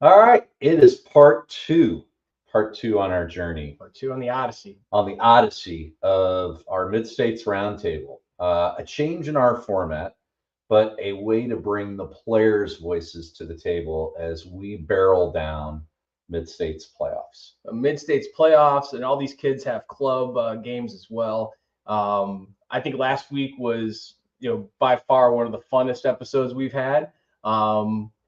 All right, it is part two on our journey, Part two on the Odyssey. of our Mid-States Roundtable. A change in our format, but a way to bring the players' voices to the table as we barrel down Mid-States playoffs. Mid-States playoffs, and all these kids have club games as well. I think last week was, by far one of the funnest episodes we've had.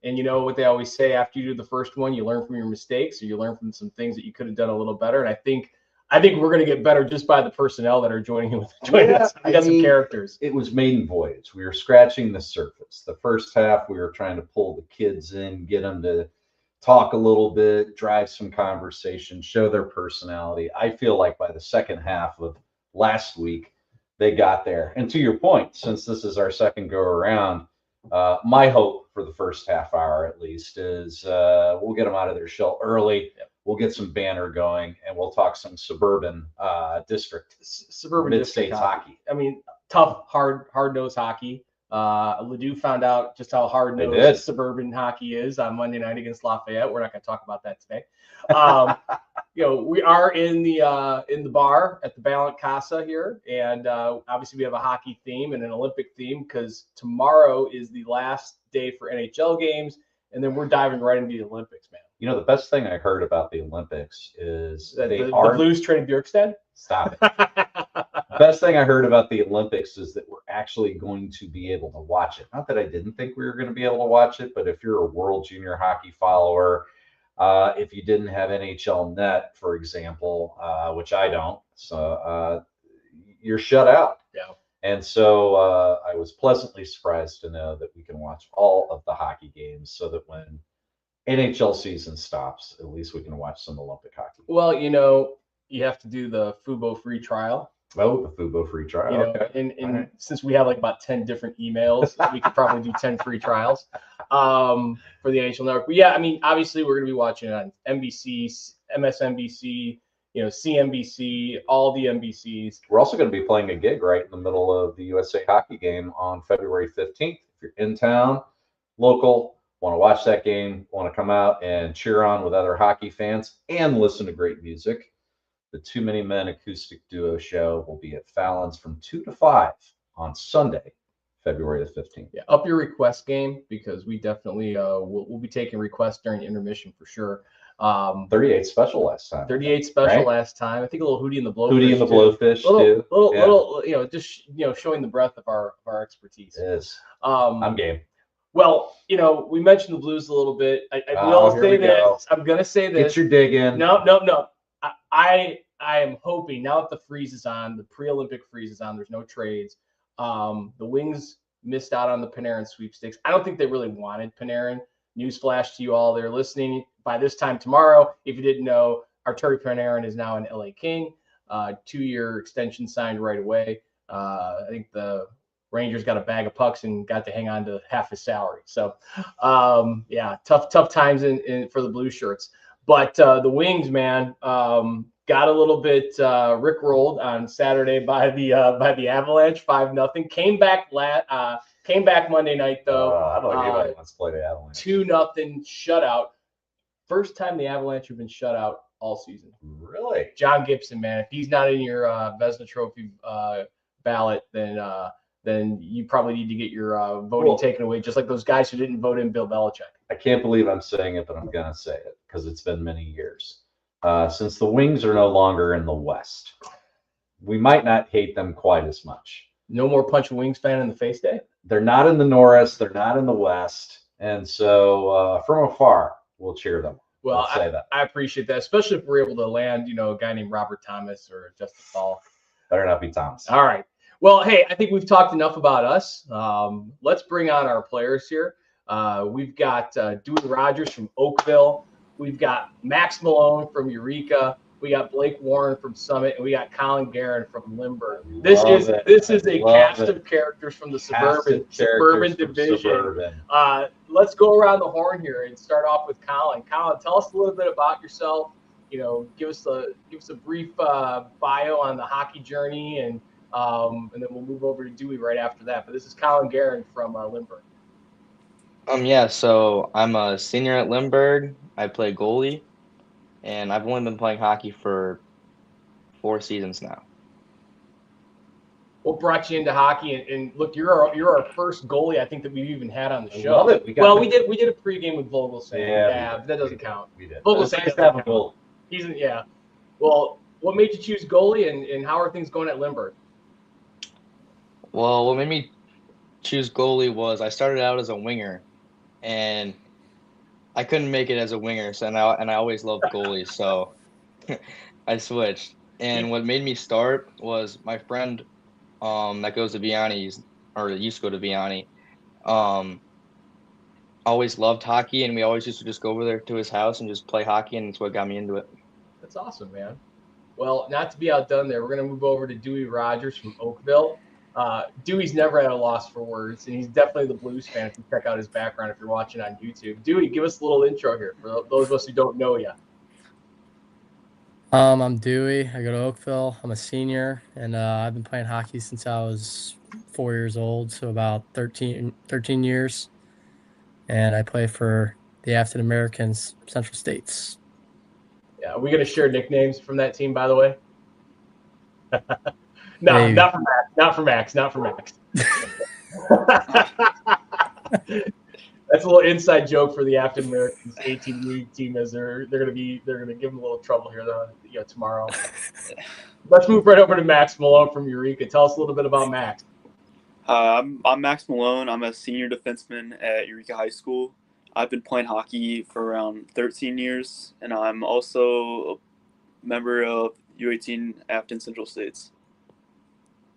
And you know what they always say, after you do the first one, you learn from your mistakes, or you learn from some things that you could have done a little better. And I think we're going to get better just by the personnel that are joining us. We got some characters. It was maiden voyage. We were scratching the surface. The first half, we were trying to pull the kids in, get them to talk a little bit, drive some conversation, show their personality. I feel like by the second half of last week, they got there. And to your point, since this is our second go around, my hope for the first half hour, at least, is we'll get them out of their shell early. Yep. We'll get some banner going, and we'll talk some suburban Mid-States hockey. I mean, tough, hard-nosed hockey. Ladue found out just how hard-nosed suburban hockey is on Monday night against Lafayette. We're not going to talk about that today. We are in the bar at the Balint Casa here, and obviously we have a hockey theme and an Olympic theme, because tomorrow is the last day for NHL games, and then we're diving right into the Olympics, man. The best thing I heard about the Olympics is the Blues trading Bjorkstad. Stop it. Best thing I heard about the Olympics is that we're actually going to be able to watch it. Not that I didn't think we were going to be able to watch it, but if you're a World Junior Hockey follower, if you didn't have NHL Net, for example, which I don't, so you're shut out. Yeah. And so I was pleasantly surprised to know that we can watch all of the hockey games, so that when NHL season stops, at least we can watch some Olympic hockey. Well, you have to do the Fubo free trial. Oh, the Fubo free trial. Okay. And since we have like about 10 different emails, we could probably do 10 free trials for the NHL Network. But yeah, I mean, obviously we're going to be watching it on NBC, MSNBC, CNBC, all the NBCs. We're also going to be playing a gig right in the middle of the USA hockey game on February 15th. If you're in town, local, want to watch that game, want to come out and cheer on with other hockey fans and listen to great music, the Too Many Men acoustic duo show will be at Fallon's from 2 to 5 on Sunday, February the 15th. Yeah, up your request game, because we definitely we'll be taking requests during intermission for sure. 38 special last time. 38 special last time. I think a little Hootie and the Blowfish. Hootie and the Blowfish too. Little, just showing the breadth of our expertise. It is. I'm game. Well, we mentioned the Blues a little bit. I will say this. I'm gonna say this. Get your dig in. No. I am hoping, now that the freeze is on, the pre-Olympic freeze is on, there's no trades. The Wings missed out on the Panarin sweepstakes. I don't think they really wanted Panarin. Newsflash to you all, they're listening. By this time tomorrow, if you didn't know, Arturi Panarin is now an LA King. 2-year extension signed right away. I think the Rangers got a bag of pucks and got to hang on to half his salary. So, tough times for the blue shirts. But the Wings, man, got a little bit rickrolled on Saturday by the Avalanche, 5-0. Came back Monday night though. I don't know if anybody wants to play the Avalanche. 2-0 shutout. First time the Avalanche have been shut out all season. Really? John Gibson, man. If he's not in your Vezina Trophy ballot, then you probably need to get your voting taken away, just like those guys who didn't vote in Bill Belichick. I can't believe I'm saying it, but I'm going to say it because it's been many years. Since the Wings are no longer in the West, we might not hate them quite as much. No more Punch a Wings fan in the face day? They're not in the Norris. They're not in the West. And so from afar, we'll cheer them. Well, I appreciate that, especially if we're able to land, a guy named Robert Thomas or Justin Fall. Better not be Thomas. All right. Well, hey, I think we've talked enough about us. Let's bring on our players here. We've got Dewey Rogers from Oakville. We've got Max Malone from Eureka. We got Blake Warren from Summit, and we got Colin Guerin from Lindbergh. This is a cast of characters from the Suburban Division. Let's go around the horn here and start off with Colin. Colin, tell us a little bit about yourself. Give us a brief bio on the hockey journey, and then we'll move over to Dewey right after that. But this is Colin Guerin from Lindbergh. Yeah, so I'm a senior at Lindbergh. I play goalie, and I've only been playing hockey for 4 seasons now. What brought you into hockey? And look, you're our first goalie I think that we've even had on the I show. love it. We did a pregame with Vogelsang. Yeah, but that doesn't count. We did. Vogelsang It's nice to doesn't have a count. goal. Yeah. Well, what made you choose goalie, and how are things going at Lindbergh? Well, what made me choose goalie was I started out as a winger, and I couldn't make it as a winger, so I always loved goalies, so I switched. And what made me start was my friend that goes to Vianney, or used to go to Vianney, always loved hockey, and we always used to just go over there to his house and just play hockey, and it's what got me into it. That's awesome, man. Well, not to be outdone there, we're going to move over to Dewey Rogers from Oakville. Dewey's never had a loss for words, and he's definitely the Blues fan. If you check out his background, if you're watching on YouTube, Dewey, give us a little intro here for those of us who don't know you. I'm Dewey. I go to Oakville. I'm a senior, and I've been playing hockey since I was 4 years old, so about 13 years. And I play for the African Americans Central States. Yeah, are we going to share nicknames from that team, by the way? No, Maybe. not for Max. Not for Max. Not for Max. That's a little inside joke for the African Americans 18 league team, as they're going to give them a little trouble here tomorrow. Let's move right over to Max Malone from Eureka. Tell us a little bit about Max. I'm Max Malone. I'm a senior defenseman at Eureka High School. I've been playing hockey for around 13 years, and I'm also a member of U18 Afton Central States.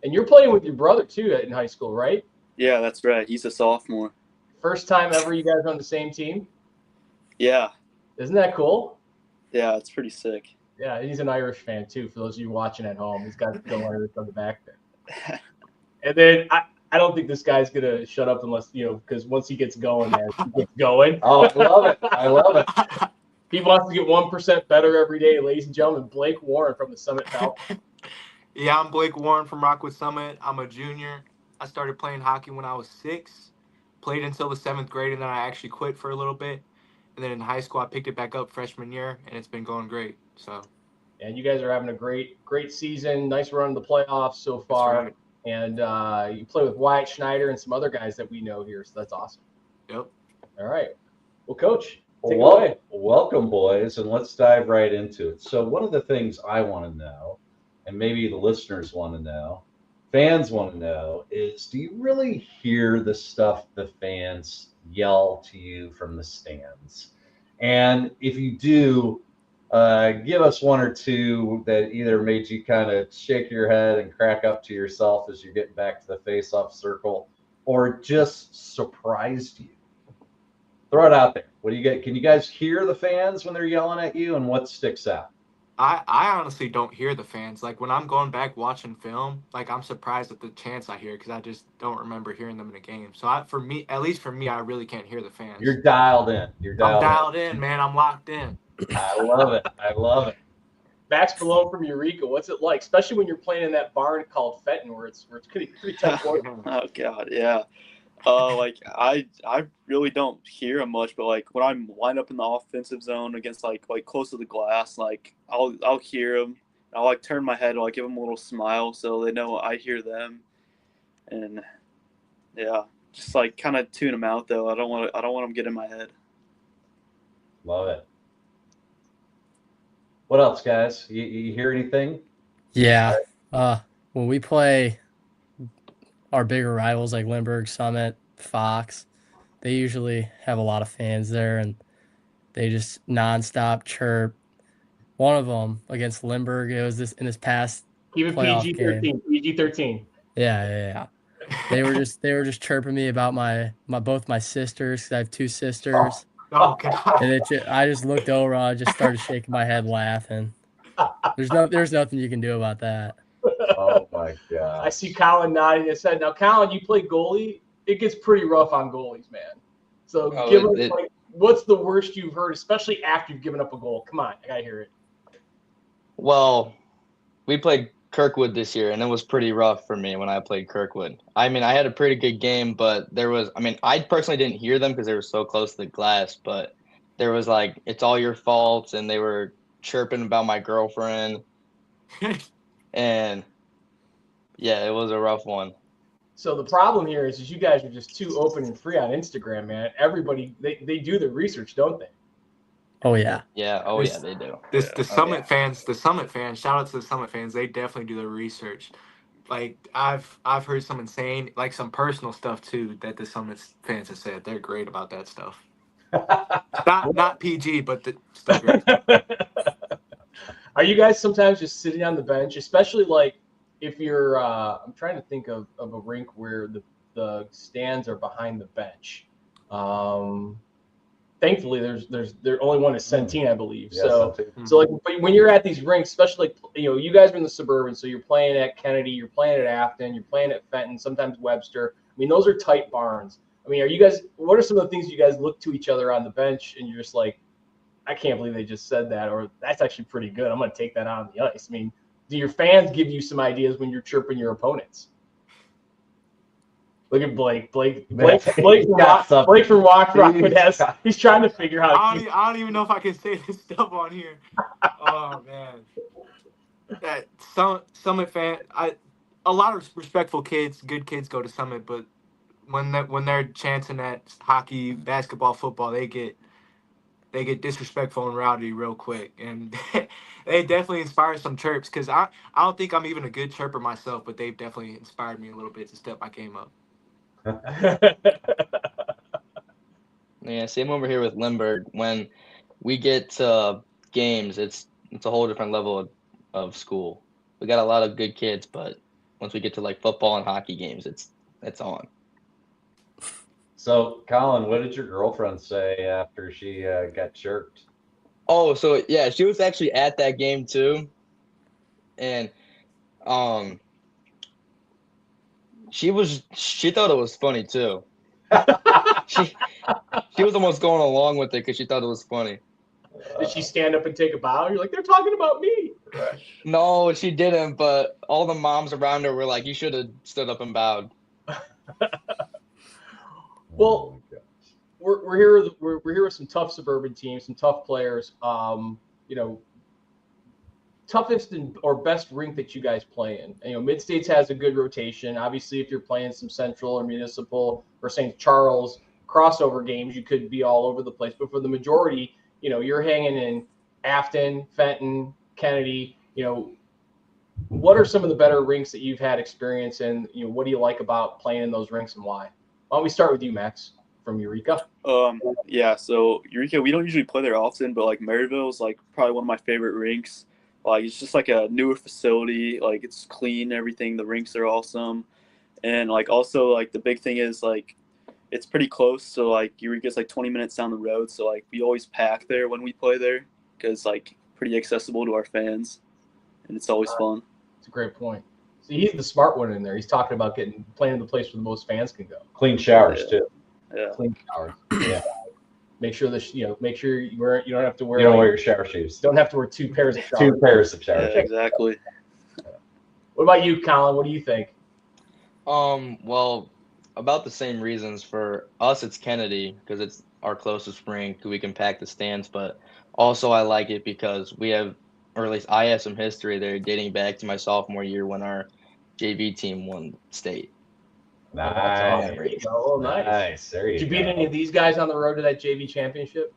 And you're playing with your brother, too, in high school, right? Yeah, that's right. He's a sophomore. First time ever you guys are on the same team? Yeah. Isn't that cool? Yeah, it's pretty sick. Yeah, he's an Irish fan, too, for those of you watching at home. He's got Go Irish on the back there. And then I don't think this guy's going to shut up unless, because once he gets going, man, he gets going. Oh, I love it. I love it. He wants to get 1% better every day, ladies and gentlemen. Blake Warren from the Summit Falcons. Yeah, I'm Blake Warren from Rockwood Summit. I'm a junior. I started playing hockey when I was 6, played until the 7th grade, and then I actually quit for a little bit. And then in high school, I picked it back up freshman year, and it's been going great. So, and you guys are having a great season. Nice run in the playoffs so far. Right. And you play with Wyatt Schneider and some other guys that we know here, so that's awesome. Yep. All right. Well, Coach, take it Well, away. welcome, boys, and let's dive right into it. So one of the things I want to know, and maybe the listeners want to know, fans want to know, is do you really hear the stuff the fans yell to you from the stands? And if you do, give us one or two that either made you kind of shake your head and crack up to yourself as you're getting back to the face-off circle, or just surprised you. Throw it out there. What do you get? Can you guys hear the fans when they're yelling at you, and what sticks out? I honestly don't hear the fans. Like, when I'm going back watching film, like, I'm surprised at the chants I hear because I just don't remember hearing them in a game. So, at least for me, I really can't hear the fans. You're dialed in. I'm dialed in, man. I'm locked in. I love it. I love it. Max Malone from Eureka, what's it like, especially when you're playing in that barn called Fenton, where it's pretty tough work? Oh God, yeah. Like I really don't hear them much, but like when I'm lined up in the offensive zone against like close to the glass, like I'll hear them. I'll like turn my head, like give them a little smile so they know I hear them, and yeah, just like kind of tune them out though. I don't want them to get in my head. Love it. What else, guys? You hear anything? Yeah. When we play our bigger rivals like Lindbergh, Summit, Fox, they usually have a lot of fans there, and they just nonstop chirp. One of them against Lindbergh, it was in this past Keep it playoff PG-13. game. PG-13. Yeah. They were just chirping me about my both my sisters, 'cause I have 2 sisters. Oh God. And I just looked over, I just started shaking my head laughing. There's nothing you can do about that. Oh my God. I see Colin nodding his head. Now, Colin, you play goalie. It gets pretty rough on goalies, man. So give us, what's the worst you've heard, especially after you've given up a goal? Come on, I gotta hear it. Well, we played Kirkwood this year, and it was pretty rough for me when I played Kirkwood. I mean, I had a pretty good game, but I personally didn't hear them because they were so close to the glass, but there was like, it's all your fault, and they were chirping about my girlfriend, and yeah, it was a rough one. So the problem here is you guys are just too open and free on Instagram, man. Everybody, they do their research, don't they? Oh yeah. Yeah. Oh yeah, they do. The Summit fans, shout out to the Summit fans. They definitely do their research. Like I've heard some insane, like some personal stuff too, that the Summit fans have said. They're great about that stuff. Not PG, but still great. Are you guys sometimes just sitting on the bench, especially like if you're? I'm trying to think of a rink where the stands are behind the bench. Thankfully, there only one is Centene, I believe. Yeah, so Centene. so like when you're at these rinks, especially like, you guys are in the Suburban, so you're playing at Kennedy, you're playing at Afton, you're playing at Fenton, sometimes Webster. I mean, those are tight barns. I mean, what are some of the things you guys look to each other on the bench and you're just like, I can't believe they just said that, or that's actually pretty good, I'm going to take that out on the ice. I mean, do your fans give you some ideas when you're chirping your opponents? Look at Blake. Blake from Rockwood he's trying to figure out. I don't even know if I can say this stuff on here. Oh man, that Summit fan. A lot of respectful kids, good kids go to Summit, but when they're chanting at hockey, basketball, football, they get disrespectful and rowdy real quick, and they definitely inspire some chirps. Because I don't think I'm even a good chirper myself, but they've definitely inspired me a little bit to step my game up. Yeah, same over here with Lindbergh. When we get to games, it's a whole different level of school. We got a lot of good kids, but once we get to like football and hockey games, it's on. So, Colin, what did your girlfriend say after she got chirped? Oh, so yeah, she was actually at that game too, and she thought it was funny too. she was almost going along with it because she thought it was funny. Did she stand up and take a bow? You're like, they're talking about me. No, she didn't. But all the moms around her were like, "You should have stood up and bowed." Well, we're here. We're here with some tough Suburban teams, some tough players. Toughest or best rink that you guys play in. MidStates has a good rotation. Obviously, if you're playing some Central or Municipal or St. Charles crossover games, you could be all over the place. But for the majority, you're hanging in Afton, Fenton, Kennedy. What are some of the better rinks that you've had experience in? What do you like about playing in those rinks and why? Why don't we start with you, Max, from Eureka? Yeah, so Eureka, we don't usually play there often, but like Maryville is like probably one of my favorite rinks. Like it's just like a newer facility, like it's clean, everything. The rinks are awesome, and like also like the big thing is like it's pretty close. So like Eureka's like 20 minutes down the road, so like we always pack there when we play there because like pretty accessible to our fans, and it's always fun. It's a great point. See, he's the smart one in there. He's talking about playing in the place where the most fans can go. Clean showers too. Yeah. Clean showers. Yeah. Make sure you don't have to wear. You don't wear your shower shoes. Don't have to wear two pairs of shower. Two pairs of shower Yeah, shoes. exactly. What about you, Colin? What do you think? Well, about the same reasons. For us, it's Kennedy because it's our closest rink. We can pack the stands, but also I like it because we have, or at least I have some history there dating back to my sophomore year when our JV team won state. Nice. There you go. Oh, nice. There you Did you go. beat any of these guys on the road to that JV championship?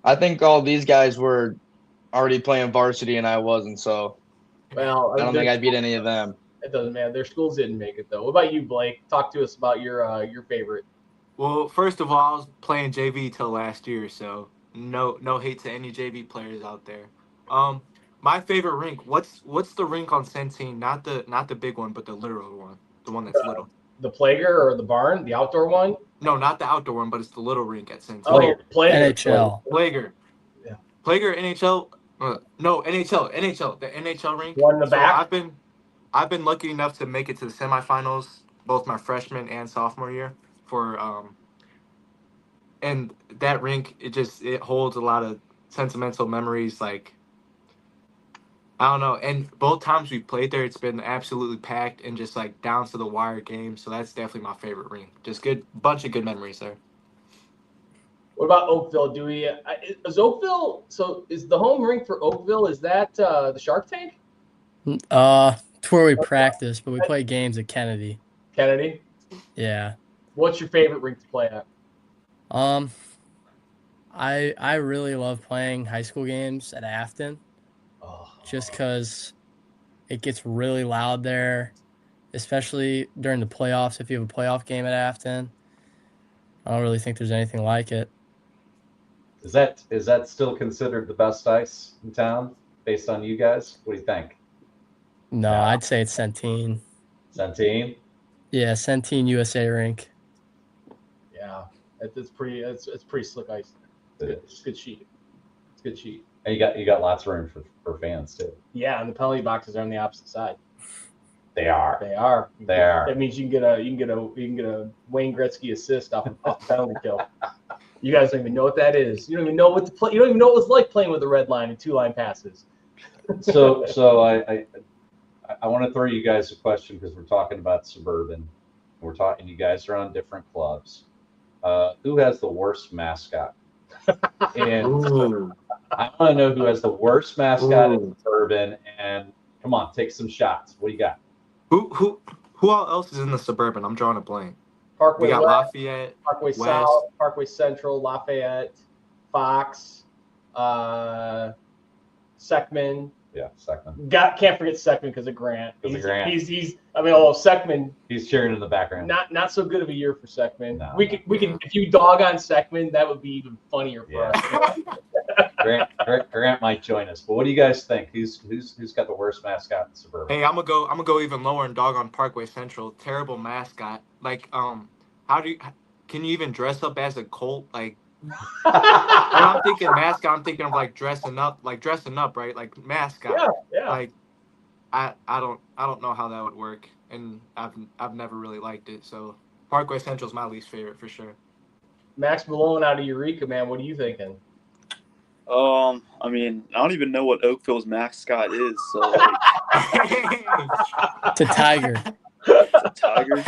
I think all these guys were already playing varsity and I wasn't, so Well, I don't think I beat any of them. It doesn't matter. Their schools didn't make it though. What about you, Blake? Talk to us about your favorite. Well, first of all, I was playing JV till last year, so no hate to any JV players out there. My favorite rink. What's the rink on Centene? Not the big one, but the literal one, the one that's little. The Plager or the barn, the outdoor one? No, not the outdoor one, but it's the little rink at Centene. Oh, Plager. NHL. Plager. Yeah. Plager NHL. No, NHL. The NHL rink. One in the back. I've been lucky enough to make it to the semifinals both my freshman and sophomore year for and that rink it holds a lot of sentimental memories. Like I don't know. And both times we played there, it's been absolutely packed and just like down to the wire game. So that's definitely my favorite ring. Just good, bunch of good memories there. What about Oakville? Is Oakville? So is the home rink for Oakville? Is that the Shark Tank? It's where we practice, but we play games at Kennedy. Kennedy. Yeah. What's your favorite rink to play at? I really love playing high school games at Afton, just because it gets really loud there, especially during the playoffs. If you have a playoff game at Afton, I don't really think there's anything like it. Is that still considered the best ice in town based on you guys? What do you think? No, I'd say it's Centene. Centene? Yeah, Centene USA rink. Yeah, it's pretty slick ice. It's good sheet. It's good sheet. And you got lots of room for fans too. Yeah, and the penalty boxes are on the opposite side. They are. That means you can get a Wayne Gretzky assist off the penalty kill. You guys don't even know what that is. You don't even know what you don't even know what it's like playing with the red line and 2-line passes. So I want to throw you guys a question because we're talking about Suburban. We're talking. You guys are on different clubs. Who has the worst mascot? And I want to know who has the worst mascot in Suburban. And come on, take some shots. What do you got? Who else is in the Suburban? I'm drawing a blank. Parkway We got West, Lafayette, Parkway West. South, Parkway Central, Lafayette, Fox, Seckman. Yeah, Seckman. Can't forget Seckman because of Grant. Grant. Although Seckman, He's cheering in the background. not so good of a year for Seckman. No. We could if you dog on Seckman, that would be even funnier for us. Grant might join us. But what do you guys think? Who's got the worst mascot in Suburban? Hey, I'm gonna go even lower and dog on Parkway Central. Terrible mascot. Like, can you even dress up as a Colt? Like, when I'm thinking mascot, I'm thinking of like dressing up, right? Like mascot. Yeah. Like, I don't know how that would work, and I've never really liked it. So Parkway Central is my least favorite for sure. Max Malone out of Eureka, man. What are you thinking? I mean, I don't even know what Oakville's mascot is. So like, It's a tiger. it's a tiger.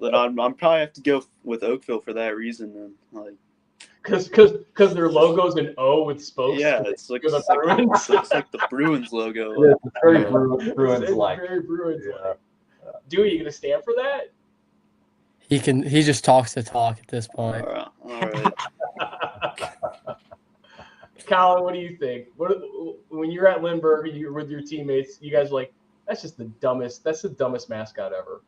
Then I'm probably have to go with Oakville for that reason. Then like, because their logo's an O with spokes. yeah, it's like For the Bruins. it's like the Bruins logo. Yeah, it's very Bruins-like. It's very Bruins-like. Dewey, you gonna stand for that? He just talks to talk at this point. All right. Colin, what do you think? When you're at Lindbergh and you're with your teammates, you guys are like, that's the dumbest mascot ever.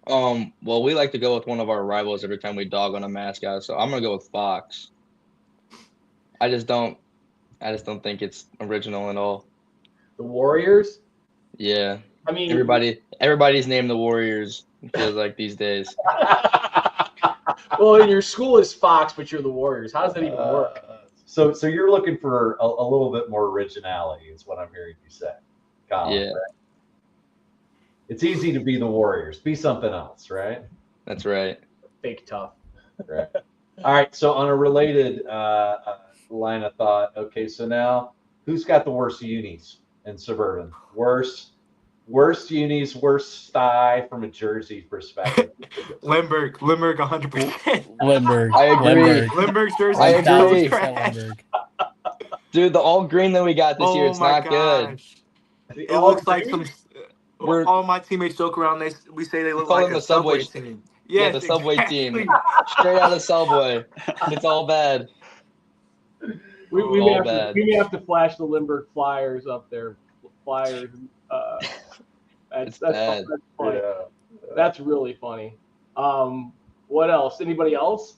Well, we like to go with one of our rivals every time we dog on a mascot, so I'm gonna go with Fox. I just don't think it's original at all. The Warriors? Yeah. I mean, everybody's named the Warriors, it feels like these days. Well, in your school is Fox, but you're the Warriors. How does that even work? So you're looking for a little bit more originality, is what I'm hearing you say, Colin. Yeah. Right? It's easy to be the Warriors. Be something else, right? That's right. Fake tough. Right. All right. So on a related line of thought, okay, so now who's got the worst unis in Suburban? Worst unis, worst style from a jersey perspective. Lindbergh, 100%. Lindbergh. I agree. Lindbergh's jersey I is agree. trash. Lindbergh. Dude, the all green that we got this year, it's not good. gosh. It looks like some. We're- All my teammates joke around. We say they look call like them a the Subway Subway team. Yeah, Yes, the Subway team. exactly. Straight out of Subway. It's all bad. We All may bad. have to flash the Lindbergh flyers up there. Flyers. That's bad. funny. Yeah. That's really funny. What else? Anybody else?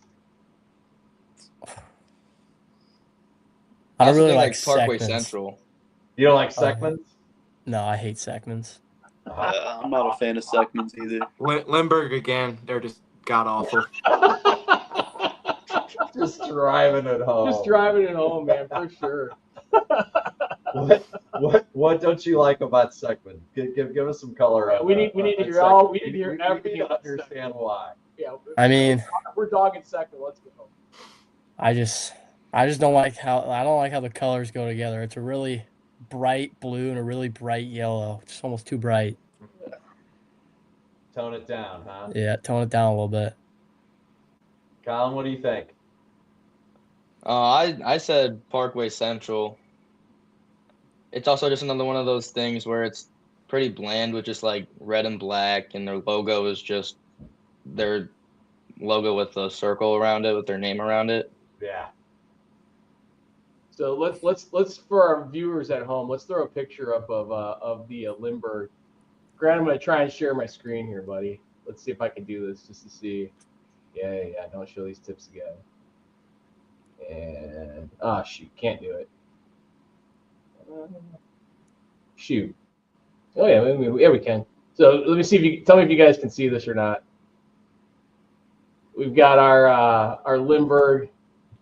I don't also really think, like Parkway Seckman's. Central. You don't like Seckman's? No, I hate Seckman's. I'm not a fan of Seckman's either. Lindbergh again. They're just god awful. Just driving it home. Just driving it home, man, for sure. What don't you like about Seckman? Give us some color. We need to hear all. We need to hear We everything. need to about understand Seckman. why. Yeah. I mean, We're dogging Seckman. Let's go. I just I just don't like how the colors go together. It's a really bright blue and a really bright yellow. It's almost too bright. Tone it down, huh? Yeah, tone it down a little bit. Colin, what do you think? I said Parkway Central. It's also just another one of those things where it's pretty bland with just like red and black, and their logo is just their logo with a circle around it with their name around it. Yeah. So let's for our viewers at home, let's throw a picture up of the Lindbergh. Grant, I'm gonna try and share my screen here, buddy. Let's see if I can do this just to see. Yeah. Don't show these tips again. And shoot, can't do it. Shoot. Oh yeah, we can. So let me see if you tell me if you guys can see this or not. We've got our Lindbergh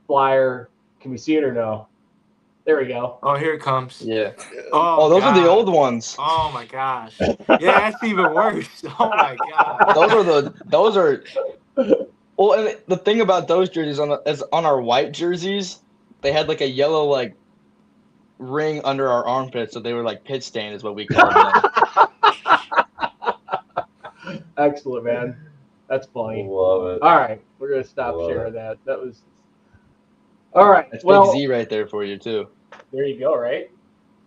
flyer. Can we see it or no? There we go. Oh, here it comes. Yeah. Oh, those are the God. old ones. Oh my gosh. Yeah, that's even worse. Oh my God. Those are. Well, and the thing about those jerseys is on our white jerseys, they had like a yellow like ring under our armpit, so they were like pit stain is what we called them. Excellent, man. That's funny. Love it. All right, we're gonna stop Love sharing that. That was all right. That's well, Big Z right there for you too. there you go. Right.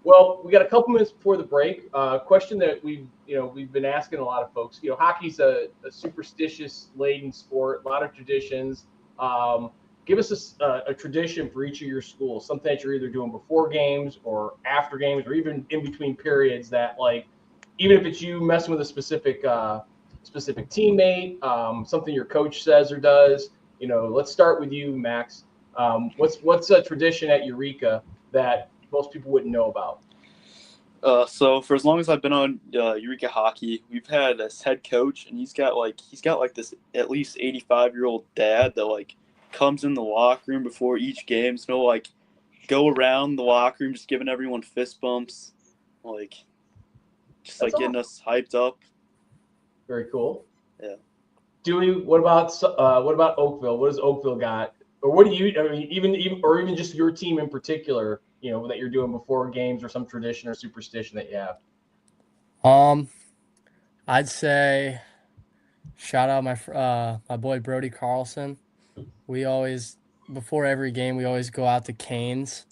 Well, we got a couple minutes before the break. Question that we've been asking a lot of folks. Hockey's a superstitious laden sport, a lot of traditions. Give us a tradition for each of your schools, something that you're either doing before games or after games, or even in between periods. That like, even if it's you messing with a specific teammate, something your coach says or does. Let's start with you, Max. What's a tradition at Eureka that most people wouldn't know about? So for as long as I've been on Eureka hockey, we've had this head coach, and he's got like this at least 85-year-old dad that like comes in the locker room before each game, so he'll like go around the locker room just giving everyone fist bumps, like just That's like getting us hyped up. Very cool. Yeah. Dewey, what about Oakville? What does Oakville got? Or what do you? I mean, even just your team in particular, that you're doing before games, or some tradition or superstition that you have. I'd say shout out my boy Brody Carlson. We always, before every game, we always go out to Cane's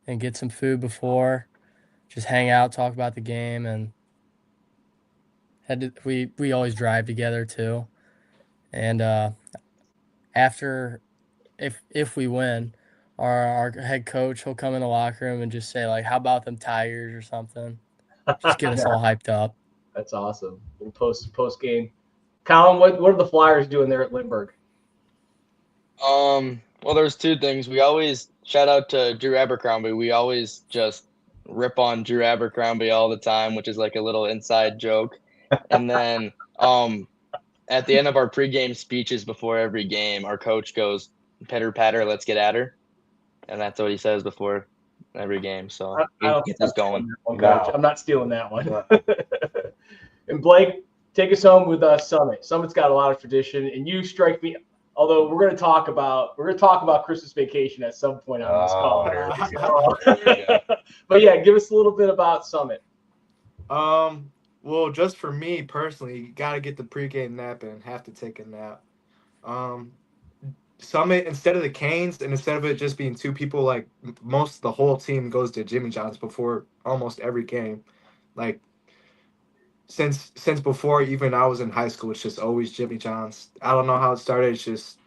and get some food before, just hang out, talk about the game, and we always drive together too. And after, if we win, our head coach, he'll come in the locker room and just say like, "How about them Tigers?" or something. Just get us all hyped up. That's awesome. Post game. Colin, what are the Flyers doing there at Lindbergh? Well, there's two things. We always shout out to Drew Abercrombie. We always just rip on Drew Abercrombie all the time, which is like a little inside joke. And then at the end of our pregame speeches before every game, our coach goes, "Pitter patter, let's get at her," and that's what he says before every game. So he gets us going. I'm not stealing that one. And Blake, take us home with Summit. Summit's got a lot of tradition, and you strike me. Although we're going to talk about Christmas vacation at some point on this call. But yeah, give us a little bit about Summit. Well, just for me personally, you got to get the pregame nap in. Have to take a nap. Summit, instead of the Canes, and instead of it just being two people, like the whole team goes to Jimmy John's before almost every game. Like since before even I was in high school, it's just always Jimmy John's. I don't know how it started. It's just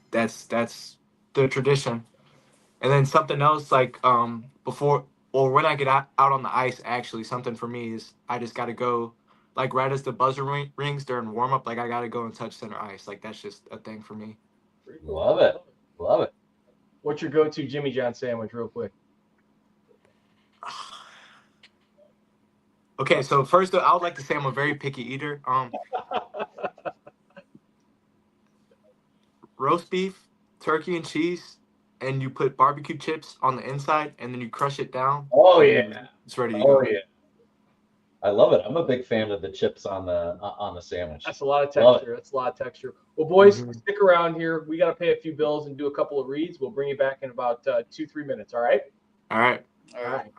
that's the tradition. And then something else like before. Well, when I get out on the ice, actually, something for me is I just got to go, like, right as the buzzer rings during warm-up, like, I got to go and touch center ice. Like, that's just a thing for me. Love it. Love it. What's your go-to Jimmy John sandwich, real quick? Okay, so first, I would like to say I'm a very picky eater. Roast beef, turkey and cheese, and you put barbecue chips on the inside, and then you crush it down. Oh, yeah. It's ready to go. Yeah. I love it. I'm a big fan of the chips on the sandwich. That's a lot of Love texture. That's a lot of texture. Well, boys, Mhm. stick around here. We got to pay a few bills and do a couple of reads. We'll bring you back in about 2-3 minutes. All right. All right. All right.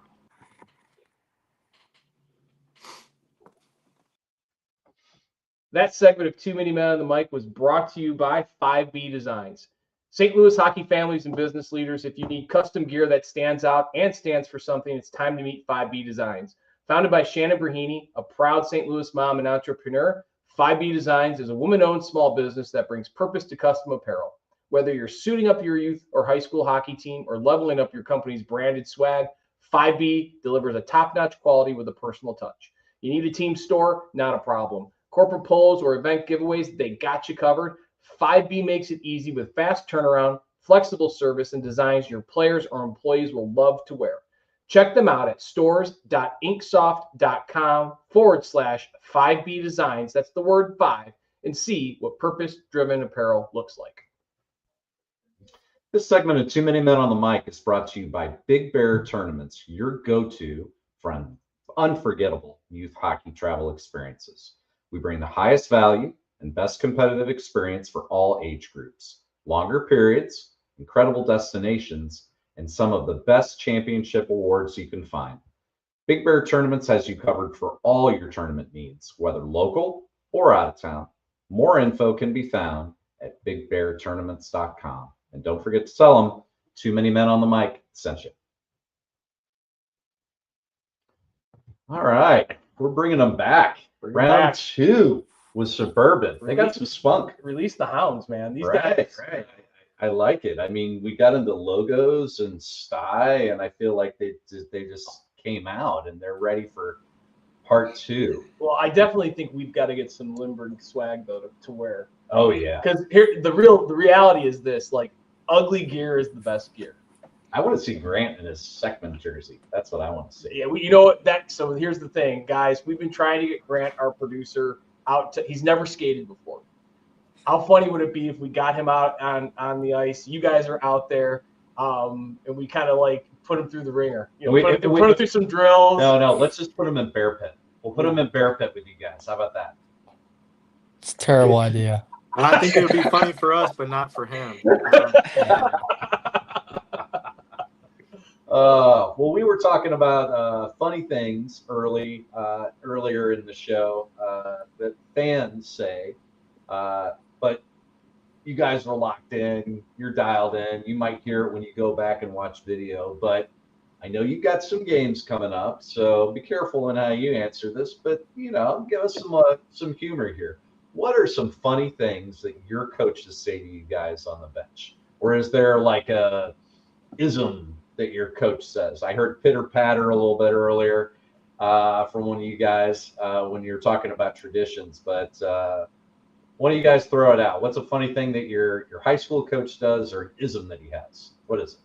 That segment of Too Many Men on the Mic was brought to you by 5B Designs. St. Louis hockey families and business leaders, if you need custom gear that stands out and stands for something, it's time to meet 5B Designs. Founded by Shannon Brahini, a proud St. Louis mom and entrepreneur, 5B Designs is a woman-owned small business that brings purpose to custom apparel. Whether you're suiting up your youth or high school hockey team or leveling up your company's branded swag, 5B delivers a top-notch quality with a personal touch. You need a team store? Not a problem. Corporate polls or event giveaways, they got you covered. 5B makes it easy with fast turnaround, flexible service, and designs your players or employees will love to wear. Check them out at stores.inksoft.com/5B Designs. That's the word 5, and see what purpose-driven apparel looks like. This segment of Too Many Men on the Mic is brought to you by Big Bear Tournaments, your go-to for unforgettable youth hockey travel experiences. We bring the highest value and best competitive experience for all age groups, longer periods, incredible destinations, and some of the best championship awards you can find. Big Bear Tournaments has you covered for all your tournament needs, whether local or out of town. More info can be found at bigbeartournaments.com. And don't forget to tell them Too Many Men on the Mic sent you. All right, we're bringing them back. Round 2 with Suburban. They got some spunk. Release the hounds, man. These Right. guys. I like it. I mean, we got into logos and sty, and I feel like they just came out and they're ready for part 2. Well, I definitely think we've got to get some Lindbergh swag though to wear. Oh yeah. Because here the reality is this: like, ugly gear is the best gear. I want to see Grant in his Seckman jersey. That's what I want to see. Yeah, you know what? So here's the thing, guys. We've been trying to get Grant, our producer, out. He's never skated before. How funny would it be if we got him out on the ice? You guys are out there, and we kind of like put him through the ringer. You know, put him through some drills. No. Let's just put him in Bear Pit. We'll put him in Bear Pit with you guys. How about that? It's a terrible idea. I think it would be funny for us, but not for him. Well, we were talking about funny things earlier in the show that fans say, but you guys are locked in, you're dialed in. You might hear it when you go back and watch video, but I know you've got some games coming up, so be careful in how you answer this. But give us some humor here. What are some funny things that your coaches say to you guys on the bench, or is there like a ism that your coach says? I heard pitter patter a little bit earlier from one of you guys when you were talking about traditions, but why don't you guys throw it out? What's a funny thing that your high school coach does, or an ism that he has? What is it?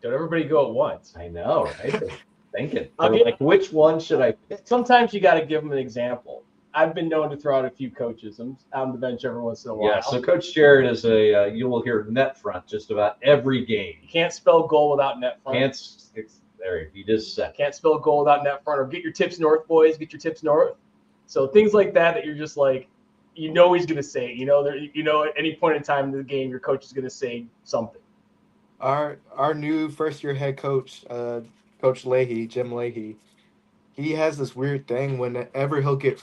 Don't everybody go at once. I know, right? They're thinking. I'll They're like, which one should I pick? Sometimes you got to give them an example. I've been known to throw out a few coaches on the bench every once in a while. Yeah, so Coach Jared is you will hear net front just about every game. You can't spell goal without net front. There, you just said. Can't spell goal without net front, or get your tips north, boys. Get your tips north. So things like that you're just like, he's going to say it. At any point in time in the game, your coach is going to say something. Our new first-year head coach, Coach Leahy, Jim Leahy, he has this weird thing. Whenever he'll get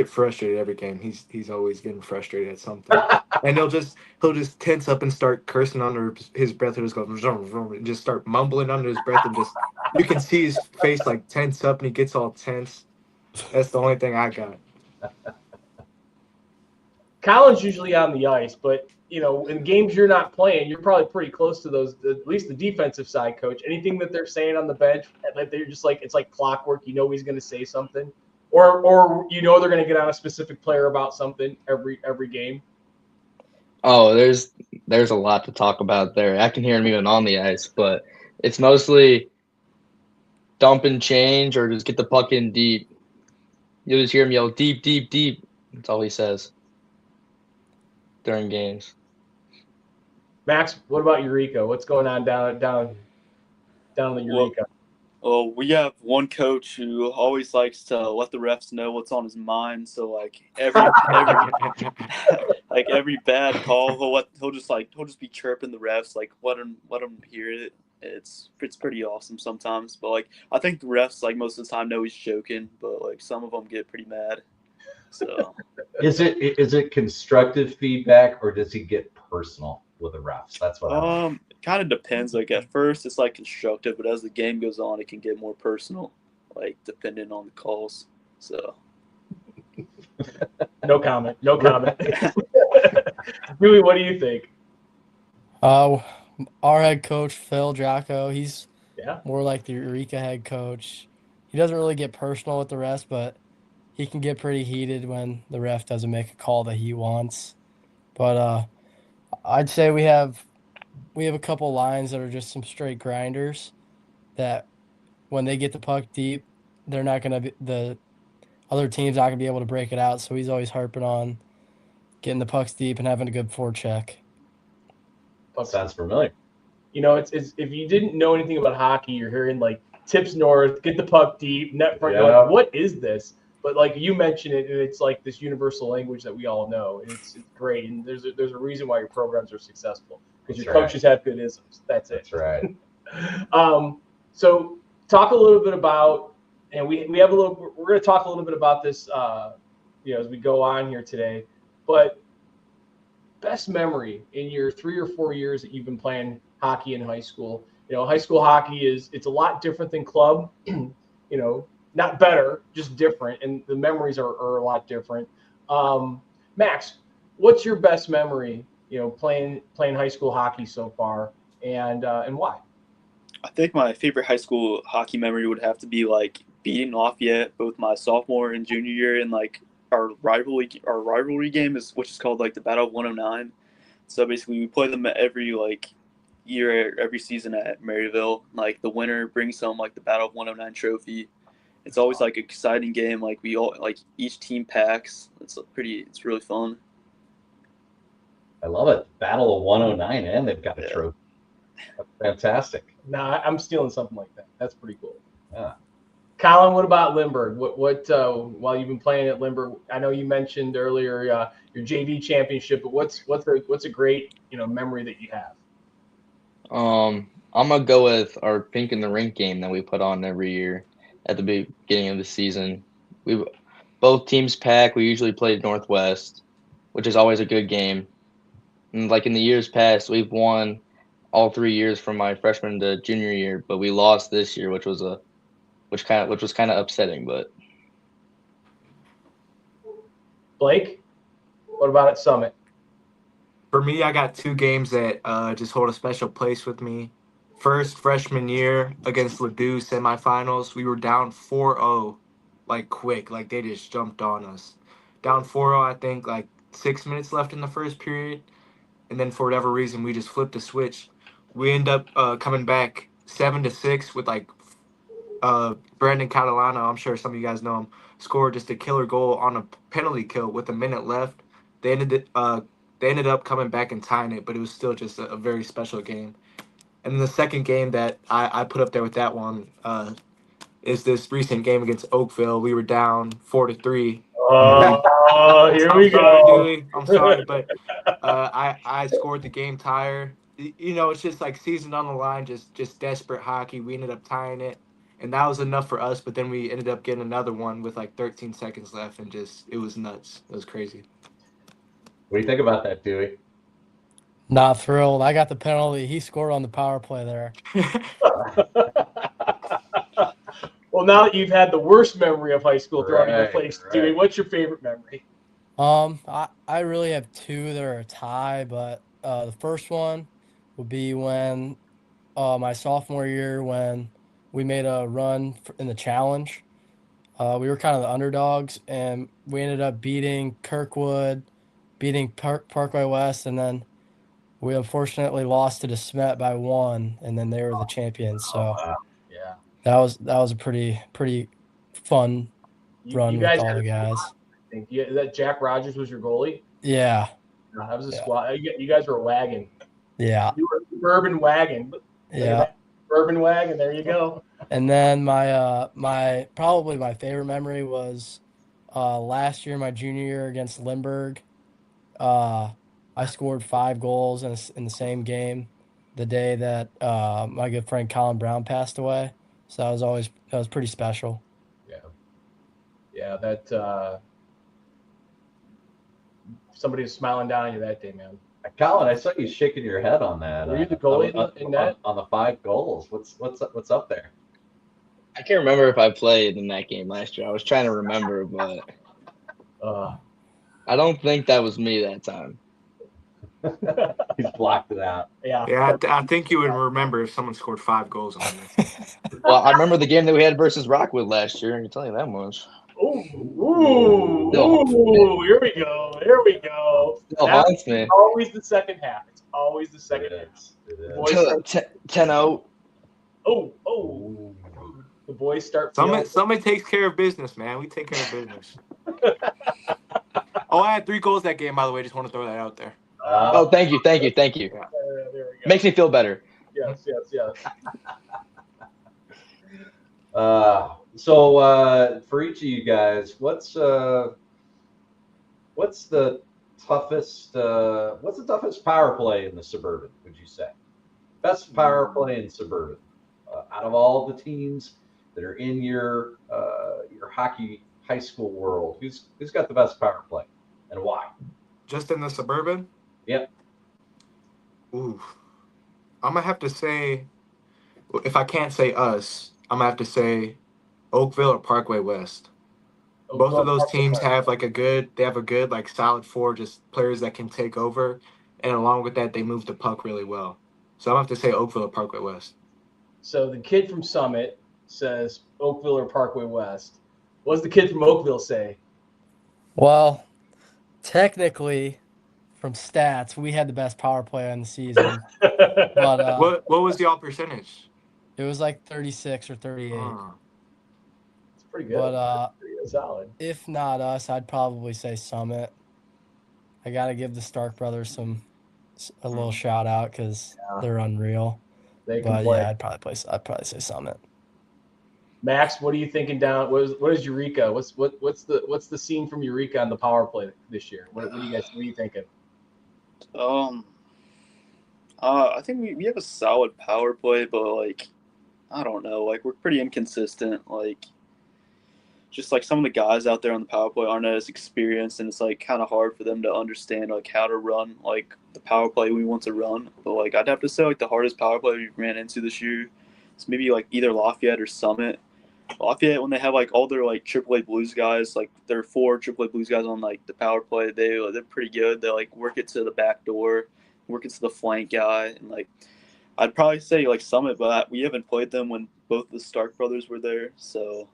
frustrated every game. He's always getting frustrated at something, and he'll just tense up and start cursing under his breath, and just go and just start mumbling under his breath, and just you can see his face like tense up, and he gets all tense. That's the only thing I got. Colin's usually on the ice, but in games you're not playing, you're probably pretty close to those, at least the defensive side coach. Anything that they're saying on the bench, they're just like, it's like clockwork. He's going to say something, or they're going to get on a specific player about something every game. Oh, there's a lot to talk about there. I can hear him even on the ice, but it's mostly dump and change or just get the puck in deep. You'll just hear him yell, deep, deep, deep. That's all he says during games. Max, what about Eureka? What's going on down? down in the Eureka? Well, we have one coach who always likes to let the refs know what's on his mind. So like every like every bad call, he'll just be chirping the refs, like let them hear it. It's pretty awesome sometimes, but like I think the refs like most of the time know he's joking, but like some of them get pretty mad. So Is it constructive feedback or does he get personal with the refs? That's what it kind of depends. Like at first it's like constructive, but as the game goes on, it can get more personal, like depending on the calls. So No comment. No comment. Really, what do you think? Our head coach, Phil Jocko, he's Yeah. more like the Eureka head coach. He doesn't really get personal with the rest, but he can get pretty heated when the ref doesn't make a call that he wants. But I'd say we have a couple lines that are just some straight grinders that when they get the puck deep, they're not going to be, the other team's not going to be able to break it out. So he's always harping on getting the pucks deep and having a good forecheck. sounds familiar. You know, it's if you didn't know anything about hockey, you're hearing like tips north, get the puck deep, net front. You're like, what is this? But like you mentioned it, and it's like this universal language that we all know. It's great, and there's a reason why your programs are successful because your coaches have good isms. That's it. That's right. So talk a little bit about, and we have a little. We're going to talk a little bit about this, as we go on here today. But best memory in your 3 or 4 years that you've been playing hockey in high school. You know, high school hockey it's a lot different than club. Not better, just different, and the memories are a lot different. Max, what's your best memory? Playing high school hockey so far, and why? I think my favorite high school hockey memory would have to be like beating Lafayette both my sophomore and junior year in like our rivalry game which is called like the Battle of 109. So basically we play them every like year, every season at Maryville. Like the winner brings home like the Battle of 109 trophy. It's always like an exciting game. Like we all like each team packs. It's really fun. I love it. Battle of 109, and they've got a trophy. That's fantastic. Nah, I'm stealing something like that. That's pretty cool. Yeah. Colin, what about Lindbergh? What while you've been playing at Lindbergh, I know you mentioned earlier your JV championship, but what's a great memory that you have? I'm gonna go with our Pink in the Rink game that we put on every year at the beginning of the season. Both teams pack. We usually played Northwest, which is always a good game. And like in the years past, we've won all 3 years from my freshman to junior year, but we lost this year, which was kind of upsetting. But Blake, what about at Summit? For me, I got 2 games that just hold a special place with me. First, freshman year against Ladue semifinals, we were down 4-0, like quick, like they just jumped on us. Down 4-0, I think like 6 minutes left in the first period, and then for whatever reason, we just flipped the switch. We end up coming back 7-6 with like Brandon Catalano. I'm sure some of you guys know him. Scored just a killer goal on a penalty kill with a minute left. They ended up coming back and tying it, but it was still just a very special game. And then the second game that I put up there with that one is this recent game against Oakville. We were down 4-3. Oh, here we go. go. I'm sorry, but I scored the game tire. It's just like season on the line, just desperate hockey. We ended up tying it, and that was enough for us. But then we ended up getting another one with like 13 seconds left, and it was nuts. It was crazy. What do you think about that, Dewey? Not thrilled. I got the penalty. He scored on the power play there. Well, now that you've had the worst memory of high school thrown in your place, Dewey, what's your favorite memory? I really have 2 that are a tie, but the first one would be when my sophomore year when we made a run in the challenge. We were kind of the underdogs, and we ended up beating Kirkwood, beating Parkway West, and then we unfortunately lost to DeSmet by 1, and then they were the champions. So yeah, that was a pretty fun run with all the guys. I think that Jack Rogers was your goalie. Yeah, that was a squad. You guys were a wagon. Yeah, you were a suburban wagon. Yeah, Suburban wagon. There you go. And then my probably my favorite memory was last year, my junior year against Lindbergh. I scored 5 goals in the same game the day that my good friend Colin Brown passed away. So that was pretty special. Yeah, that somebody was smiling down at you that day, man. Colin, I saw you shaking your head on that. Were you the goalie in that? On the 5 goals? What's up there? I can't remember if I played in that game last year. I was trying to remember, but I don't think that was me that time. He's blocked it out. Yeah. I think you would remember if someone scored 5 goals on you. Well, I remember the game that we had versus Rockwood last year. I can tell you that much. Ooh, here we go. Still haunts me. Always the second half. It's always the second half. It is. Boys 10-0. Oh. The boys start. Somebody takes care of business, man. We take care of business. I had 3 goals that game, by the way. Just want to throw that out there. Oh, thank you. There we go. Makes me feel better. Yes. So for each of you guys, what's the toughest power play in the Suburban, would you say? Best power play in Suburban out of all the teams that are in your hockey high school world. Who's got the best power play and why? Just in the Suburban? Yep. Ooh. I'm going to have to say, if I can't say us, I'm going to have to say Oakville or Parkway West. Both of those teams have a good solid 4 just players that can take over. And along with that, they move the puck really well. So I'm going to have to say Oakville or Parkway West. So the kid from Summit says Oakville or Parkway West. What does the kid from Oakville say? Well, technically, from stats, we had the best power play on the season. But what was y'all percentage? It was like 36 or 38. It's pretty good. But pretty solid. If not us, I'd probably say Summit. I got to give the Stark brothers a little shout out because they're unreal. They can play. Yeah, I'd probably say Summit. Max, what are you thinking down? What is Eureka? What's the scene from Eureka on the power play this year? What are you thinking? I think we have a solid power play, but I don't know, we're pretty inconsistent. Just some of the guys out there on the power play aren't as experienced, and it's kind of hard for them to understand how to run the power play we want to run. But I'd have to say the hardest power play we ran into this year is maybe either Lafayette or Summit. Lafayette, when they have all their AAA Blues guys, there are 4 AAA Blues guys on the power play. They're pretty good. They work it to the back door, work it to the flank guy, and I'd probably say Summit, but we haven't played them when both the Stark brothers were there, so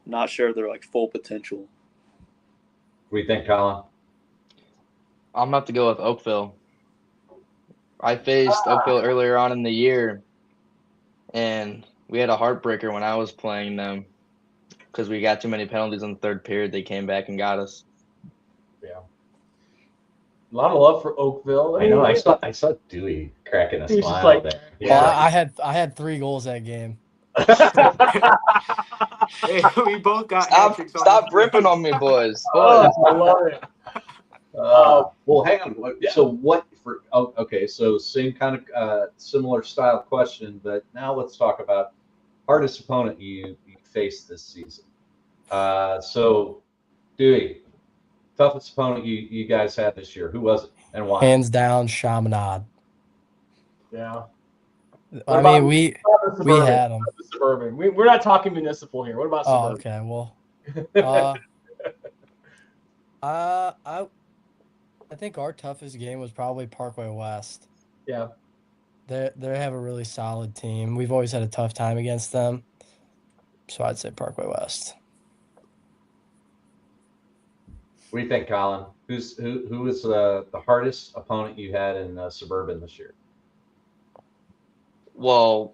not sure they're full potential. What do you think, Colin? I'm gonna have to go with Oakville. I faced Oakville earlier on in the year, and we had a heartbreaker when I was playing them because we got too many penalties in the third period. They came back and got us. Yeah. A lot of love for Oakville. I know. I saw Dewey cracking a smile there. Yeah. Well, I had 3 goals that game. Hey, we both got stop ripping on me, boys. I love it. Well, hang on. Yeah. So okay. So same kind of similar style question, but now let's talk about hardest opponent you faced this season. So Dewey, toughest opponent you guys had this year. Who was it and why? Hands down, Chaminade. Yeah. I mean, we had them. Suburban. We're not talking municipal here. What about Suburban? Okay. Well, I think our toughest game was probably Parkway West. Yeah. They have a really solid team. We've always had a tough time against them. So I'd say Parkway West. What do you think, Colin? Who was the hardest opponent you had in Suburban this year? Well,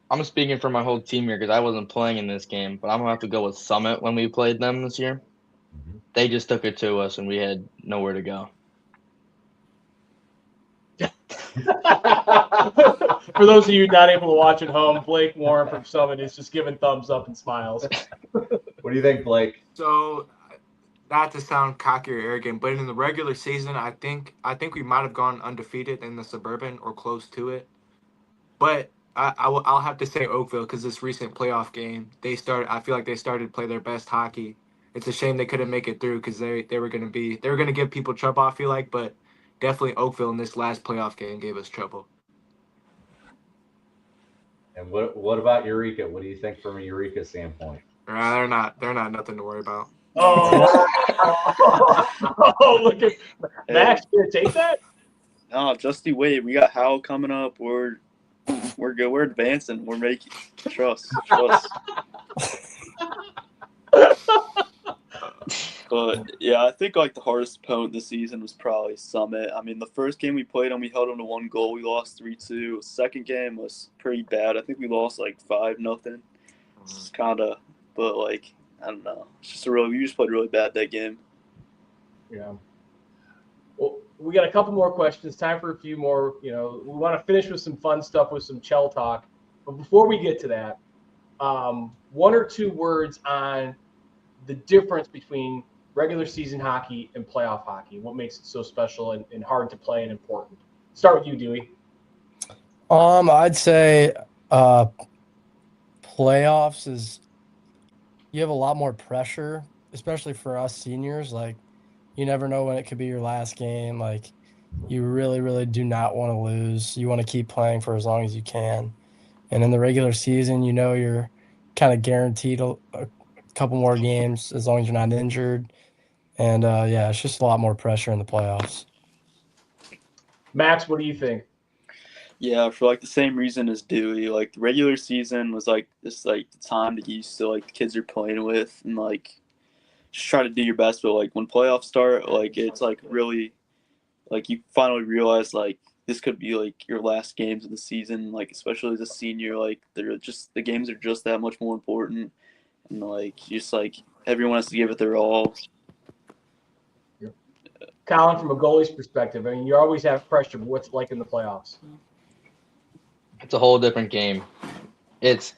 I'm speaking for my whole team here because I wasn't playing in this game, but I'm going to have to go with Summit when we played them this year. Mm-hmm. They just took it to us, and we had nowhere to go. For those of you not able to watch at home, Blake Warren from Summit is just giving thumbs up and smiles. What do you think, Blake? So, not to sound cocky or arrogant, but in the regular season, I think we might have gone undefeated in the Suburban or close to it. But I'll have to say Oakville because this recent playoff game, I feel like they started to play their best hockey. It's a shame they couldn't make it through because they were gonna give people trouble, I feel like, but definitely Oakville in this last playoff game gave us trouble. And what about Eureka? What do you think from a Eureka standpoint? They're not nothing to worry about. Oh, look at Max. You gonna take that? No, just you wait. We got Howell coming up. We're good. We're advancing. We're making trust. But yeah, I think like the hardest opponent this season was probably Summit. I mean, the first game we played them, we held them to 1 goal. We lost 3-2. Second game was pretty bad. I think we lost like 5-0. It's kind of, but like I don't know. It's just we just played really bad that game. Yeah. Well, we got a couple more questions. Time for a few more. We want to finish with some fun stuff with some Chell talk. But before we get to that, 1 or 2 words on the difference between regular season hockey and playoff hockey. What makes it so special and hard to play and important? Start with you, Dewey. I'd say playoffs is you have a lot more pressure, especially for us seniors. Like, you never know when it could be your last game. Like, you really, really do not want to lose. You want to keep playing for as long as you can. And in the regular season, you're kind of guaranteed a couple more games as long as you're not injured. And, it's just a lot more pressure in the playoffs. Max, what do you think? Yeah, for like the same reason as Dewey. Like the regular season was like this the time that you used to like the kids you're playing with and like just try to do your best. But like when playoffs start, like it's like really like you finally realize like this could be like your last games of the season. Like especially as a senior, like the games are just that much more important. And like just like everyone has to give it their all. Colin, from a goalie's perspective, I mean, you always have pressure, but what's it like in the playoffs? It's a whole different game. It's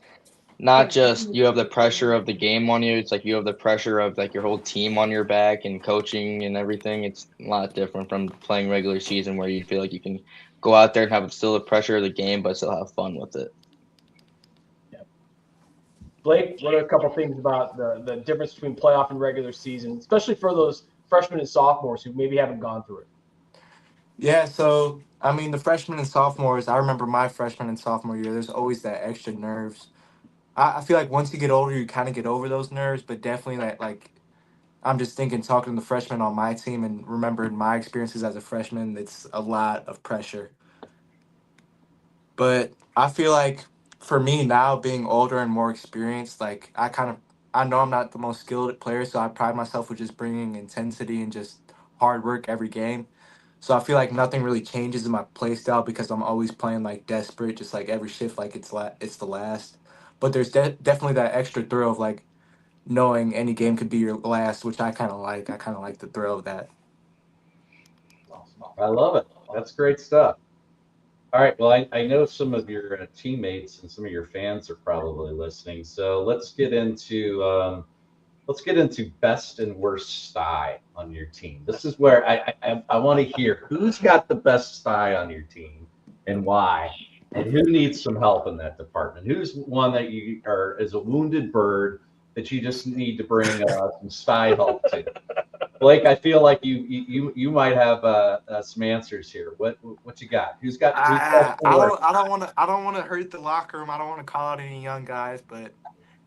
not just you have the pressure of the game on you. It's like you have the pressure of like your whole team on your back and coaching and everything. It's a lot different from playing regular season where you feel like you can go out there and have still the pressure of the game, but still have fun with it. Yeah. Blake, what are a couple things about the difference between playoff and regular season, especially for those freshmen and sophomores who maybe haven't gone through it? Yeah, so I mean the freshmen and sophomores, I remember my freshman and sophomore year, there's always that extra nerves. I feel like once you get older you kind of get over those nerves, but definitely like I'm just thinking talking to the freshmen on my team and remembering my experiences as a freshman, it's a lot of pressure. But I feel like for me now being older and more experienced, like I know I'm not the most skilled player, so I pride myself with just bringing intensity and just hard work every game. So I feel like nothing really changes in my play style because I'm always playing like desperate, just like every shift, like it's the last. But there's definitely that extra thrill of like knowing any game could be your last, which I kind of like. I kind of like the thrill of that. I love it. That's great stuff. All right. Well, I know some of your teammates and some of your fans are probably listening. So let's get into best and worst sty on your team. This is where I want to hear who's got the best sty on your team and why, and who needs some help in that department. Who's one that you is a wounded bird that you just need to bring some sty help to. Blake, I feel like you might have some answers here. What you got? Who's got? I don't want to hurt the locker room. I don't want to call out any young guys, but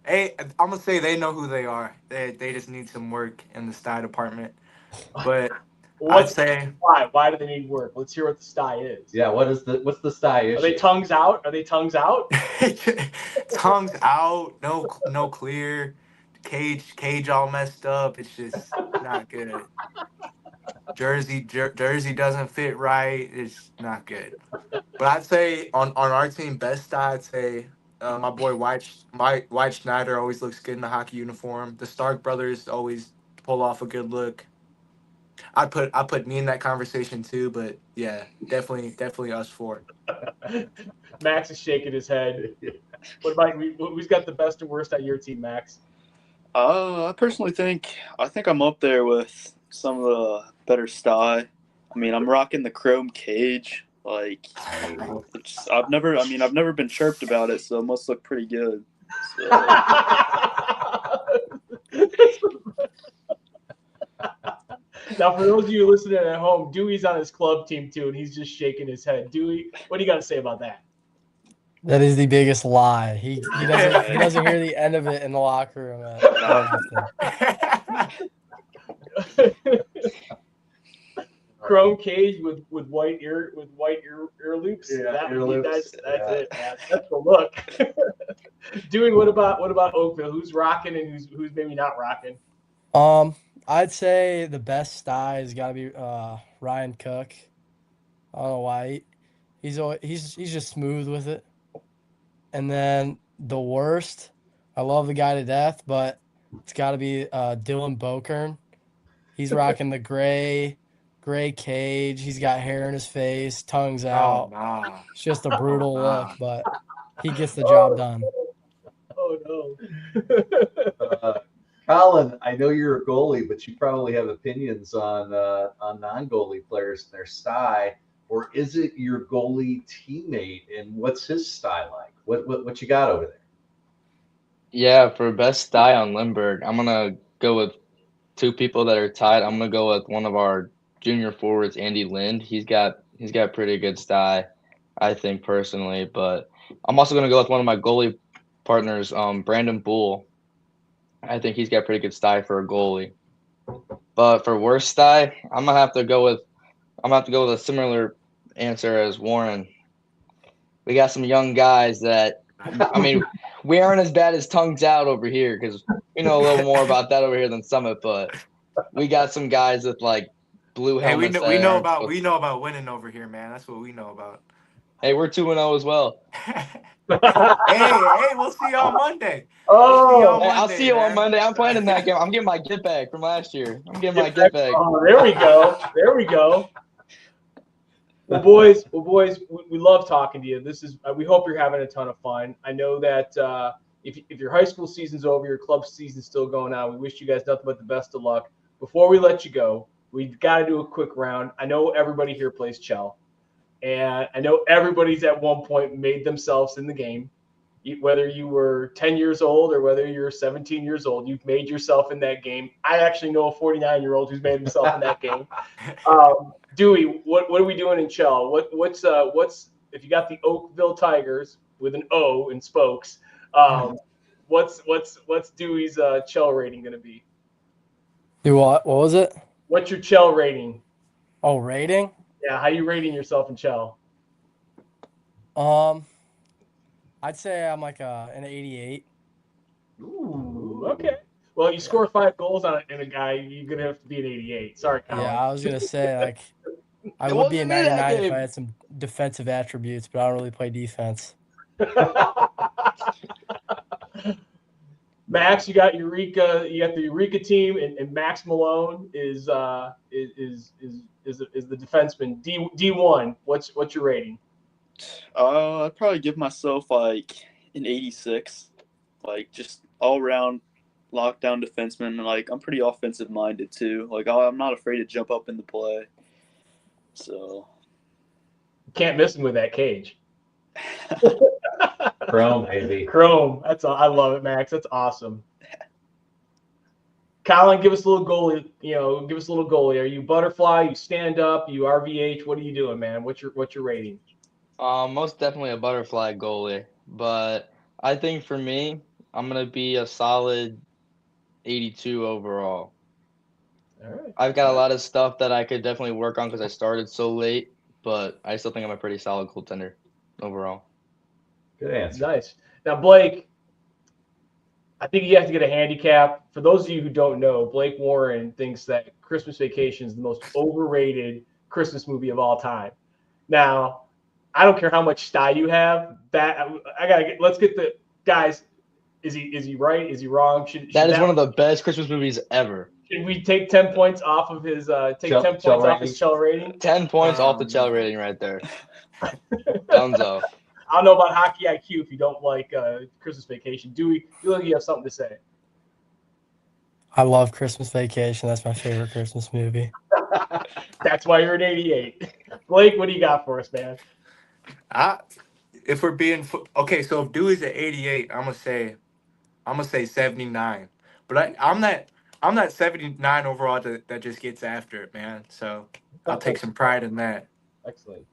hey, I'm gonna say they know who they are. They just need some work in the sty department. But I'd say why do they need work? Let's hear what the sty is. Yeah, what's the sty issue? Are they tongues out? Tongues out, no clear, cage all messed up. It's just not good. Jersey doesn't fit right. It's not good. But I'd say on our team, best sty, I'd say my boy White Schneider always looks good in the hockey uniform. The Stark brothers always pull off a good look. I'd put me in that conversation too, but yeah, definitely us four. Max is shaking his head. What about who's got the best and worst on your team, Max? I personally think I'm up there with some of the better sty. I mean, I'm rocking the chrome cage. Like, I've never been chirped about it, so it must look pretty good. So. Now, for those of you listening at home, Dewey's on his club team too, and he's just shaking his head. Dewey, what do you got to say about that? That is the biggest lie. He doesn't hear the end of it in the locker room. Chrome cage with white ear loops. Yeah, That's yeah. it, man. That's the look. Dewey, what about Oakville? Who's rocking and who's maybe not rocking? I'd say the best sty has got to be Ryan Cook. I don't know why he's just smooth with it. And then the worst, I love the guy to death, but it's got to be Dylan Bokern. He's rocking the gray cage. He's got hair in his face, tongue's out. Oh, nah. It's just a brutal look, but he gets the job done. Oh no. Colin, I know you're a goalie, but you probably have opinions on non-goalie players and their sty, or is it your goalie teammate and what's his style like? What you got over there? Yeah, for best sty on Lindbergh, I'm gonna go with two people that are tied. I'm gonna go with one of our junior forwards, Andy Lind. He's got pretty good sty, I think personally. But I'm also gonna go with one of my goalie partners, Brandon Bull. I think he's got pretty good sty for a goalie. But for worst sty, I'm gonna have to go with a similar answer as Warren. We got some young guys that, I mean, we aren't as bad as tongues out over here because we know a little more about that over here than Summit. But we got some guys with like blue helmets. We know about winning over here, man. That's what we know about. Hey, we're 2-0 as well. hey, we'll see you on Monday. I'll see you on Monday. I'm playing in that game. I'm getting my get back from last year. Get back. Oh, there we go. Well, boys, we love talking to you. This is. We hope you're having a ton of fun. I know that if your high school season's over, your club season's still going on. We wish you guys nothing but the best of luck. Before we let you go, we've got to do a quick round. I know everybody here plays Chell, and I know everybody's at one point made themselves in the game. Whether you were 10 years old or whether you're 17 years old, you've made yourself in that game. I actually know a 49-year-old who's made himself in that game. Dewey, what are we doing in Chell? What's if you got the Oakville Tigers with an O in spokes? What's Dewey's Chell rating going to be? Do what? What was it? What's your Chell rating? Oh, rating? Yeah, how you rating yourself in Chell? I'd say I'm like an 88. Ooh, okay. Well, you score 5 goals in a guy, you're gonna have to be an 88. Sorry, Colin. Yeah, I was gonna say like I would be a 99 if I had some defensive attributes, but I don't really play defense. Max, you got Eureka. You got the Eureka team, and Max Malone is the defenseman. D1. What's your rating? I'd probably give myself like an 86. Like just all around lockdown defenseman. And like I'm pretty offensive minded too. Like I'm not afraid to jump up in the play. So can't miss him with that cage. Chrome, baby. Chrome. That's all. I love it, Max. That's awesome. Colin, give us a little goalie. Give us a little goalie. Are you butterfly? You stand up? You RVH? What are you doing, man? What's your rating? Most definitely a butterfly goalie, but I think for me, I'm gonna be a solid 82 overall. All right. I've got a lot of stuff that I could definitely work on because I started so late, but I still think I'm a pretty solid goaltender overall. Good answer. Nice. Now, Blake, I think you have to get a handicap. For those of you who don't know, Blake Warren thinks that Christmas Vacation is the most overrated Christmas movie of all time. Now, I don't care how much style you have. Let's get the guys. Is he right? Is he wrong? That is one of the best Christmas movies ever. Did we take 10 points off of his Chell rating? 10 points off the Chell rating right there. Dunzo. I don't know about Hockey IQ if you don't like Christmas Vacation. Dewey, you look like you have something to say. I love Christmas Vacation. That's my favorite Christmas movie. That's why you're an 88. Blake, what do you got for us, man? If we're being okay, so if Dewey's at 88, I'm gonna say 79. But I'm that 79 overall that just gets after it, man. So I'll take some pride in that. Excellent.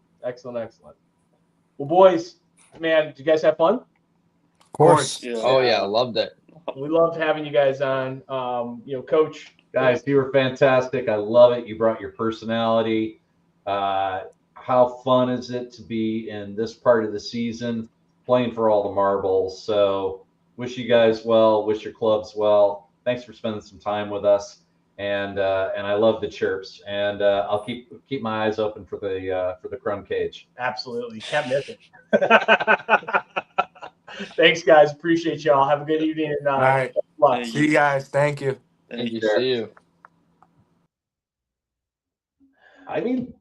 Well, boys, man, did you guys have fun? Of course. Yeah. Oh yeah, loved it. We loved having you guys on. Coach. Guys, you were fantastic. I love it. You brought your personality. How fun is it to be in this part of the season, playing for all the marbles? So wish you guys well. Wish your clubs well. Thanks for spending some time with us. And I love the Chirps. And I'll keep my eyes open for the Crumb Cage. Absolutely, can't miss it. Thanks, guys. Appreciate y'all. Have a good evening. And All right. See you guys. Thank you. Thank you. See you. I mean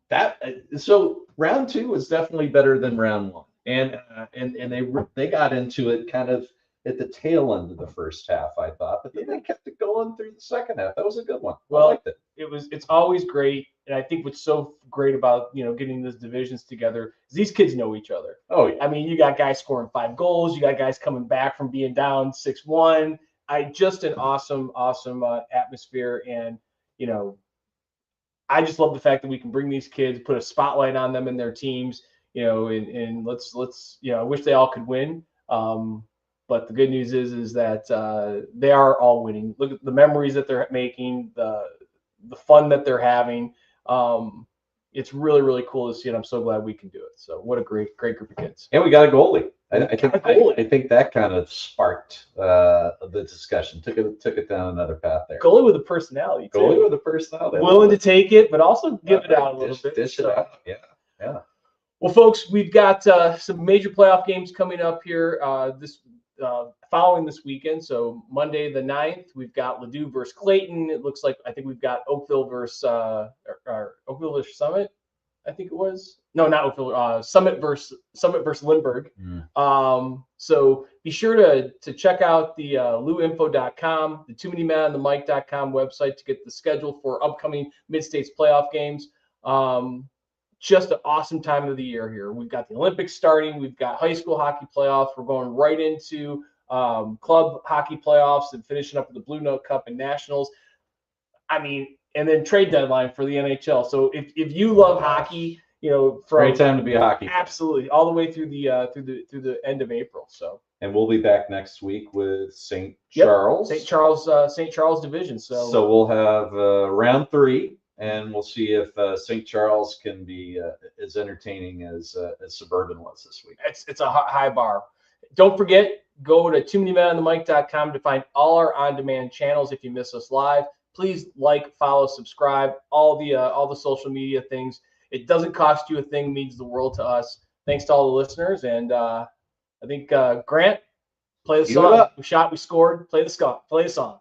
so round 2 is definitely better than round 1, and they got into it kind of at the tail end of the first half, I thought, but then they kept it going through the second half. That was a good one. Well, I liked it. It's always great, and I think what's so great about getting these divisions together is these kids know each other. Oh yeah. I mean, you got guys scoring 5 goals, you got guys coming back from being down 6-1. Just an awesome atmosphere, and I just love the fact that we can bring these kids, put a spotlight on them and their teams, and let's I wish they all could win. But the good news is that they are all winning. Look at the memories that they're making, the fun that they're having. It's really, really cool to see it. I'm so glad we can do it. So what a great group of kids. And we got a goalie. I think that kind of sparked the discussion. Took it down another path there. Goalie with a personality. Too. Goalie with a personality. Willing to take it, but also give it out a little bit. Dish it out. Yeah. Well, folks, we've got some major playoff games coming up here following this weekend. So Monday the 9th, we've got Ladue versus Clayton. It looks like I think we've got Oakville versus Oakville versus Summit. I think it was. No, not Oakville. Summit versus Lindbergh. So be sure to check out the luinfo.com, the too-many-men-on-the-mic.com website to get the schedule for upcoming MidStates playoff games. Just an awesome time of the year here. We've got the Olympics starting. We've got high school hockey playoffs. We're going right into club hockey playoffs and finishing up with the Blue Note Cup and Nationals. I mean, and then trade deadline for the NHL. So if you love hockey, great time to be a hockey fan. Absolutely, all the way through the end of April. So. And we'll be back next week with St. Charles. St. Charles Division. So we'll have round 3. And we'll see if St. Charles can be as entertaining as Suburban was this week. It's a high bar. Don't forget, go to too-many-men-on-the-mic.com to find all our on-demand channels. If you miss us live, please like, follow, subscribe, all the social media things. It doesn't cost you a thing, means the world to us. Thanks to all the listeners. And I think Grant, play the song. We shot, we scored. Play the song.